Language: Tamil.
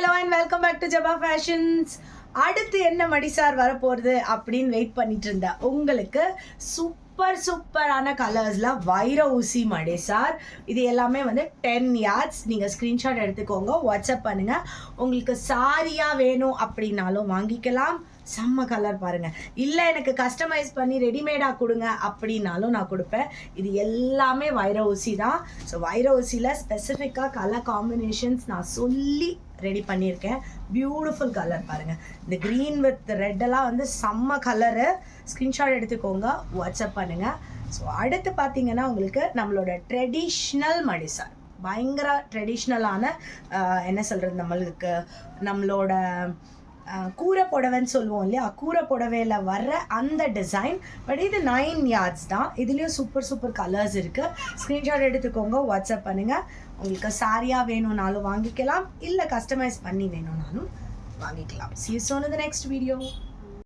Hello and welcome back to Jaba fashions. அடுத்து என்ன மடிசார் வரப்போகிறது அப்படின்னு வெயிட் பண்ணிட்டு இருந்தேன். உங்களுக்கு சூப்பரான கலர்ஸில் வைர ஊசி மடிசார். இது எல்லாமே வந்து 10 yards. நீங்கள் ஸ்க்ரீன்ஷாட் எடுத்துக்கோங்க, வாட்ஸ்அப் பண்ணுங்கள். உங்களுக்கு சாரியாக வேணும் அப்படின்னாலும் வாங்கிக்கலாம். செம்ம கலர் பாருங்கள். இல்லை எனக்கு கஸ்டமைஸ் பண்ணி ரெடிமேடாக கொடுங்க அப்படின்னாலும் நான் கொடுப்பேன். இது எல்லாமே வைர ஊசி தான். ஸோ வைர ஊசியில் ஸ்பெசிஃபிக்காக கலர் காம்பினேஷன்ஸ் நான் சொல்லி ரெடி பண்ணியிருக்கேன். பியூட்டிஃபுல் கலர் பாருங்கள். இந்த க்ரீன் வித் ரெட்டெல்லாம் வந்து செம்ம கலரு. ஸ்க்ரீன்ஷாட் எடுத்துக்கோங்க, வாட்ஸ்அப் பண்ணுங்கள். ஸோ அடுத்து பார்த்தீங்கன்னா உங்களுக்கு நம்மளோட ட்ரெடிஷ்னல் மடிசார், பயங்கர ட்ரெடிஷ்னலான என்ன சொல்கிறது, நம்மளோட கூரை புடவைன்னு சொல்லுவோம் இல்லையா, கூரை புடவையில் வர்ற அந்த டிசைன். பட் இது 9 yards தான். இதுலேயும் சூப்பர் கலர்ஸ் இருக்குது. ஸ்க்ரீன்ஷாட் எடுத்துக்கோங்க, வாட்ஸ்அப் பண்ணுங்கள். உங்களுக்கு சாரியாக வேணும்னாலும் வாங்கிக்கலாம், இல்லை கஸ்டமைஸ் பண்ணி வேணும்னாலும் வாங்கிக்கலாம். See you soon in the next video.